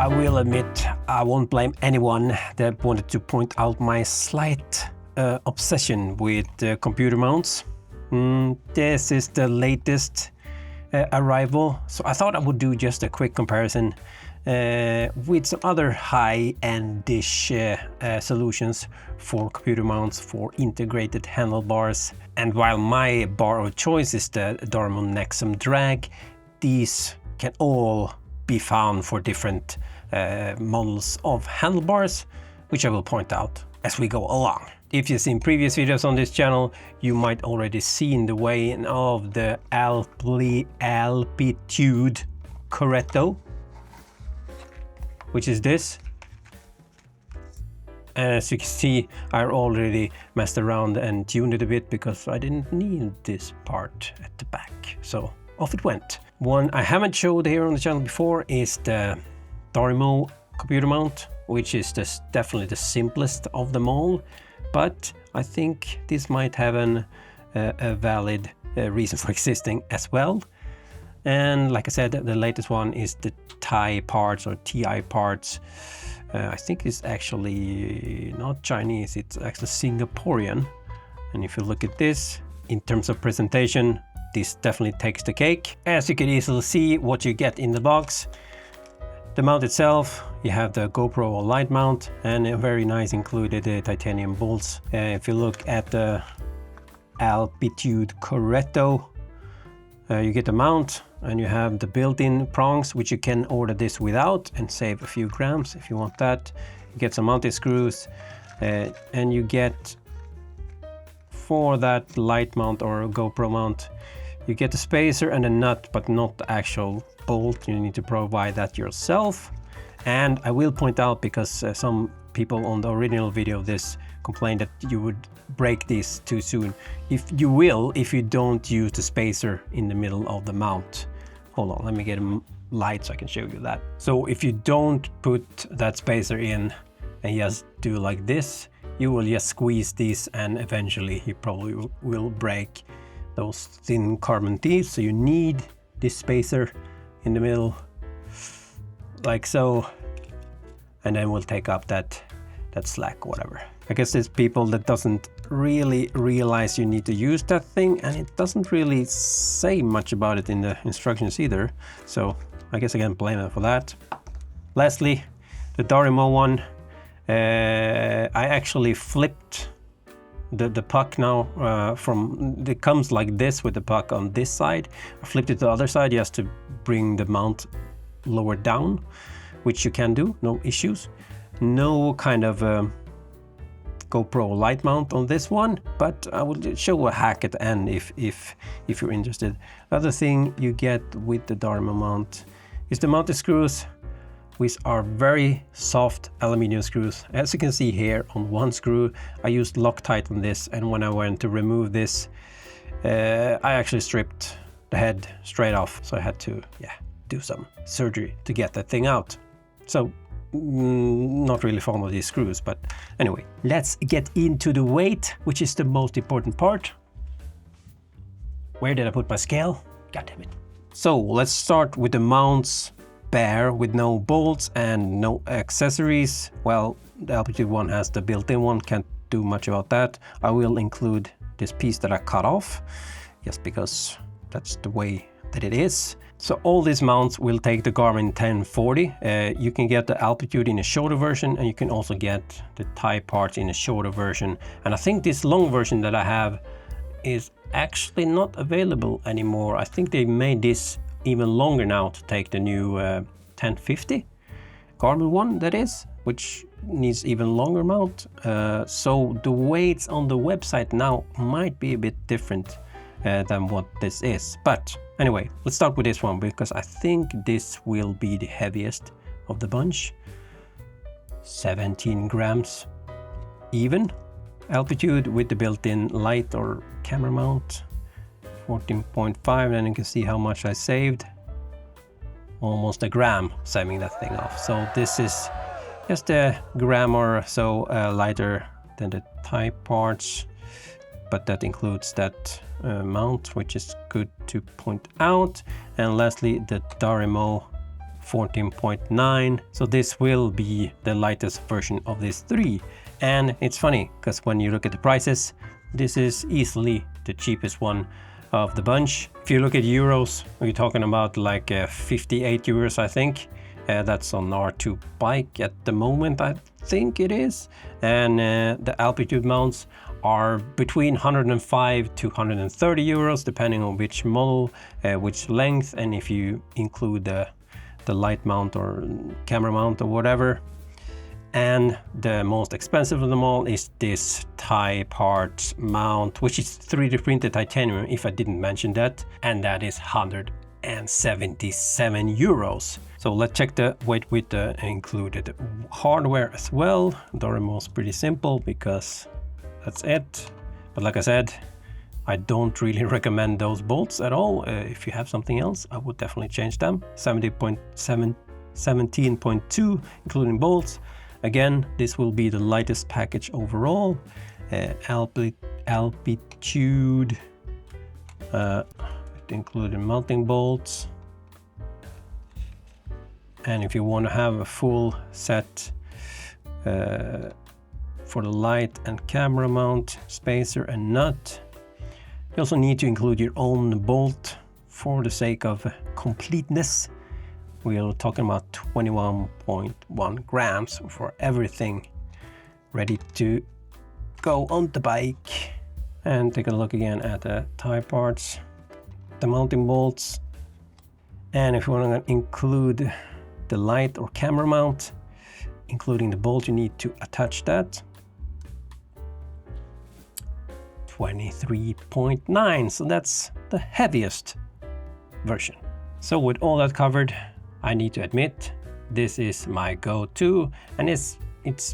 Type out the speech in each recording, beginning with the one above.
I will admit I won't blame anyone that wanted to point out my slight obsession with computer mounts. This is the latest arrival, so I thought I would do just a quick comparison with some other high-end-ish solutions for computer mounts for integrated handlebars. And while my bar of choice is the Darimo Nexum Drag, these can all be found for different models of handlebars, which I will point out as we go along. If you've seen previous videos on this channel, you might already seen the way of the Alpitude Corretto, which is this. And as you can see, I already messed around and tuned it a bit because I didn't need this part at the back. So off it went. One I haven't showed here on the channel before is the Darimo computer mount, which is definitely the simplest of them all. But I think this might have a valid reason for existing as well. And like I said, the latest one is the TI parts or TI parts. I think it's actually not Chinese, it's actually Singaporean. And if you look at this, in terms of presentation, this definitely takes the cake. As you can easily see what you get in the box. The mount itself, you have the GoPro Light mount and a very nice included titanium bolts. If you look at the Alpitude Corretto, you get the mount and you have the built-in prongs, which you can order this without and save a few grams if you want that. You get some mounted screws and you get, for that light mount or GoPro mount, you get the spacer and a nut, but not the actual bolt. You need to provide that yourself. And I will point out, because some people on the original video of this complained that you would break this too soon. If you don't use the spacer in the middle of the mount. Hold on, let me get a light so I can show you that. So if you don't put that spacer in and just do like this, you will just squeeze this and eventually you probably will break those thin carbon teeth. So you need this spacer in the middle, like so, and then we'll take up that slack or whatever. I guess there's people that doesn't really realize you need to use that thing, and it doesn't really say much about it in the instructions either. So I guess I can blame them for that. Lastly, the Darimo one. I actually flipped the puck now it comes like this with the puck on this side. I flipped it to the other side just to bring the mount lower down, which you can do, no issues. No kind of GoPro Light mount on this one, but I will show a hack at the end if you're interested. Other thing you get with the Darimo mount is the mounted screws, which are very soft aluminum screws. As you can see here on one screw, I used Loctite on this, and when I went to remove this, I actually stripped the head straight off. So I had to do some surgery to get that thing out. So not really fond of these screws, but anyway, let's get into the weight, which is the most important part. Where did I put my scale? God damn it. So let's start with the mounts bare with no bolts and no accessories. Well, the Alpitude one has the built-in one, can't do much about that. I will include this piece that I cut off just because that's the way that it is. So all these mounts will take the Garmin 1040. You can get the Alpitude in a shorter version, and you can also get the TI parts in a shorter version. And I think this long version that I have is actually not available anymore. I think they made this even longer now to take the new 1050 Garmin one, that is, which needs even longer mount. So the weights on the website now might be a bit different than what this is. But anyway, let's start with this one, because I think this will be the heaviest of the bunch. 17 grams even. Alpitude with the built-in light or camera mount, 14.5, and you can see how much I saved. Almost a gram saving that thing off. So this is just a gram or so lighter than the TI parts, but that includes that mount, which is good to point out. And lastly, the Darimo 14.9. So this will be the lightest version of these three. And it's funny because when you look at the prices, this is easily the cheapest one of the bunch. If you look at euros, we're talking about like 58 euros, I think. That's on R2 bike at the moment, I think it is. And the Alpitude mounts are between 105 to 130 euros, depending on which model, which length, and if you include the light mount or camera mount or whatever. And the most expensive of them all is this Thai parts mount, which is 3D printed titanium, if I didn't mention that, and that is 177 euros. So let's check the weight with the included hardware as well. Darimo is pretty simple because that's it. But like I said, I don't really recommend those bolts at all. If you have something else, I would definitely change them. 17.2 including bolts. Again, this will be the lightest package overall. Alpitude, including mounting bolts. And if you want to have a full set for the light and camera mount, spacer and nut, you also need to include your own bolt for the sake of completeness. We are talking about 21.1 grams for everything ready to go on the bike. And take a look again at the Thai parts, the mounting bolts. And if you want to include the light or camera mount, including the bolt, you need to attach that. 23.9, so that's the heaviest version. So with all that covered, I need to admit, this is my go-to, and it's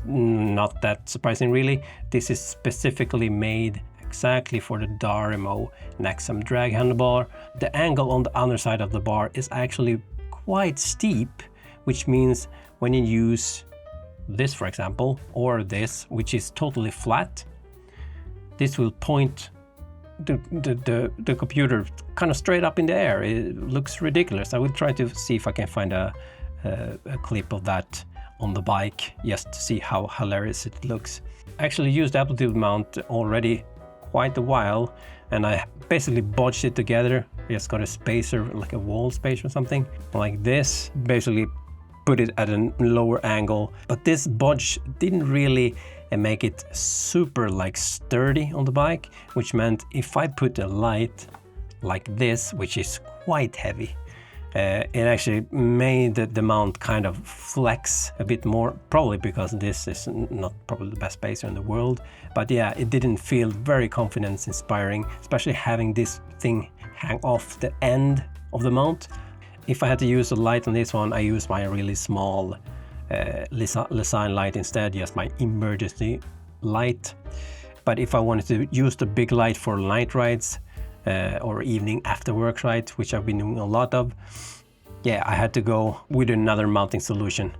not that surprising really. This is specifically made exactly for the Darimo Nexum drag handlebar. The angle on the underside of the bar is actually quite steep, which means when you use this, for example, or this, which is totally flat, this will point the computer kind of straight up in the air. It looks ridiculous. I will try to see if I can find a clip of that on the bike just to see how hilarious it looks. I actually used the Alpitude mount already quite a while, and I basically bodged it together. I just got a spacer, like a wall spacer or something like this, basically put it at a lower angle. But this bodge didn't really make it super like sturdy on the bike, which meant if I put a light like this, which is quite heavy, it actually made the mount kind of flex a bit more, probably because this is not probably the best spacer in the world. But yeah, it didn't feel very confidence inspiring, especially having this thing hang off the end of the mount. If I had to use a light on this one, I used my really small Design light instead, just my emergency light. But if I wanted to use the big light for night rides or evening after work rides, which I've been doing a lot of, yeah, I had to go with another mounting solution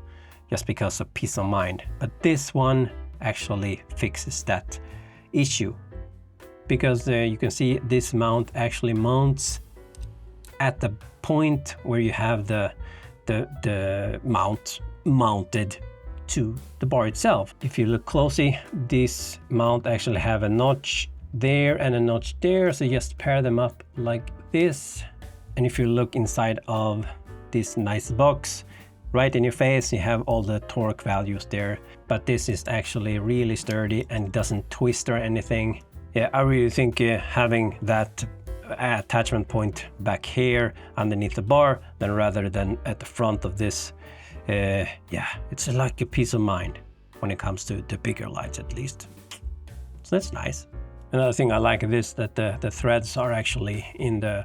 just because of peace of mind. But this one actually fixes that issue, because you can see this mount actually mounts at the point where you have the mount mounted to the bar itself. If you look closely, this mount actually have a notch there and a notch there, so just pair them up like this. And if you look inside of this nice box, right in your face, you have all the torque values there. But this is actually really sturdy and it doesn't twist or anything. Yeah, I really think having that attachment point back here underneath the bar, then rather than at the front of this, yeah, it's like a peace of mind when it comes to the bigger lights, at least. So that's nice. Another thing I like is that the threads are actually in the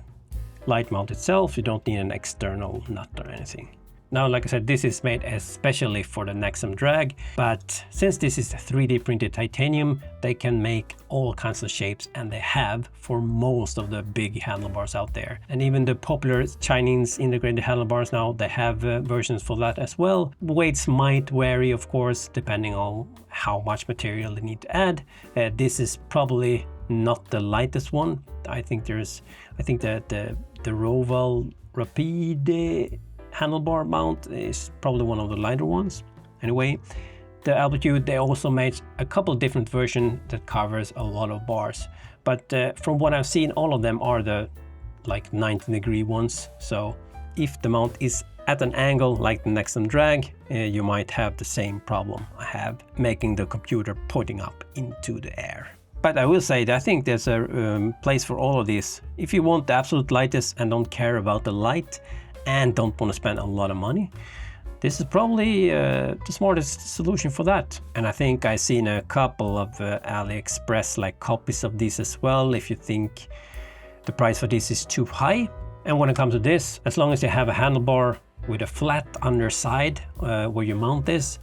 light mount itself. You don't need an external nut or anything. Now, like I said, this is made especially for the Nexum drag, but since this is 3D printed titanium, they can make all kinds of shapes, and they have for most of the big handlebars out there. And even the popular Chinese integrated handlebars now, they have versions for that as well. Weights might vary, of course, depending on how much material they need to add. This is probably not the lightest one. I think that the Roval Rapide handlebar mount is probably one of the lighter ones. Anyway, the Alpitude, they also made a couple different versions that covers a lot of bars. But from what I've seen, all of them are the like 90-degree ones. So if the mount is at an angle like the Nexon Drag, you might have the same problem I have, making the computer pointing up into the air. But I will say that I think there's a place for all of these. If you want the absolute lightest and don't care about the light and don't want to spend a lot of money, this is probably the smartest solution for that. And I think I've seen a couple of AliExpress like copies of this as well, if you think the price for this is too high. And when it comes to this, as long as you have a handlebar with a flat underside where you mount this,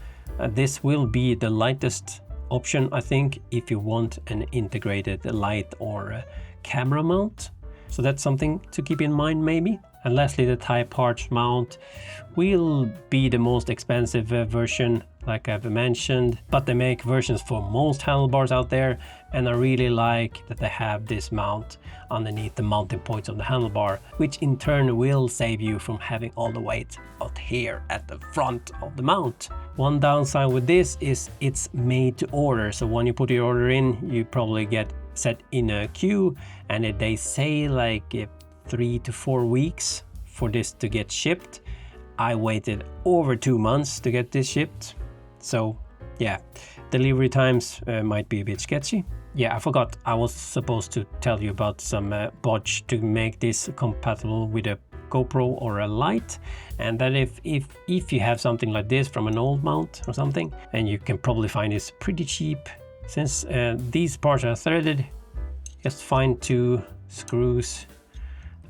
this will be the lightest option, I think, if you want an integrated light or camera mount. So that's something to keep in mind maybe. And lastly, the Type Arch mount will be the most expensive version, like I've mentioned, but they make versions for most handlebars out there, and I really like that they have this mount underneath the mounting points of the handlebar, which in turn will save you from having all the weight out here at the front of the mount. One downside with this is it's made to order, so when you put your order in, you probably get set in a queue, and they say like 3 to 4 weeks for this to get shipped. I waited over 2 months to get this shipped. So yeah, delivery times might be a bit sketchy. Yeah, I forgot, I was supposed to tell you about some bodge to make this compatible with a GoPro or a light. And that if you have something like this from an old mount or something, and you can probably find this pretty cheap. Since these parts are threaded, just find 2 screws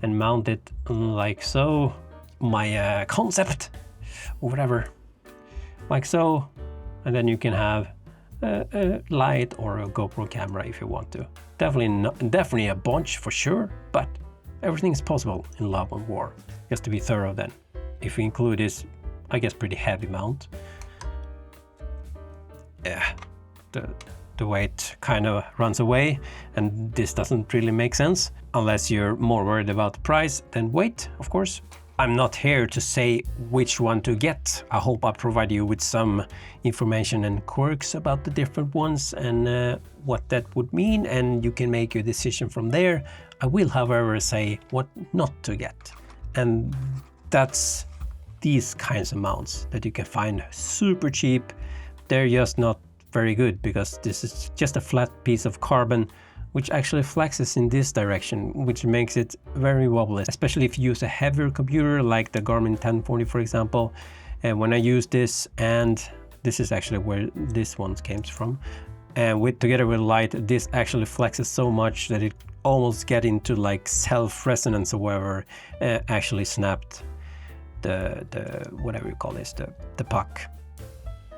and mount it like so. My concept or whatever, like so, and then you can have a light or a GoPro camera if you want to. Definitely a bunch for sure, but everything is possible in Love and War. Just to be thorough then, if we include this, I guess, pretty heavy mount, yeah, the weight kind of runs away, and this doesn't really make sense unless you're more worried about the price than weight, of course. I'm not here to say which one to get. I hope I provide you with some information and quirks about the different ones and what that would mean, and you can make your decision from there. I will, however, say what not to get, and that's these kinds of mounts that you can find super cheap. They're just not very good because this is just a flat piece of carbon which actually flexes in this direction, which makes it very wobbly, especially if you use a heavier computer like the Garmin 1040, for example. And when I use this, and this is actually where this one came from, and together with light, this actually flexes so much that it almost get into like self-resonance or whatever, actually snapped the whatever you call this, the puck.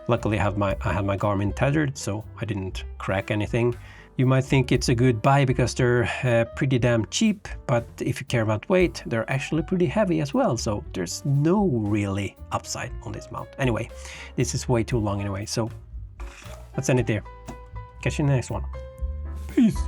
Luckily I had my Garmin tethered, so I didn't crack anything. You might think it's a good buy because they're pretty damn cheap, but if you care about weight, they're actually pretty heavy as well, so there's no really upside on this mount. Anyway, this is way too long anyway, so let's end it there. Catch you in the next one. Peace!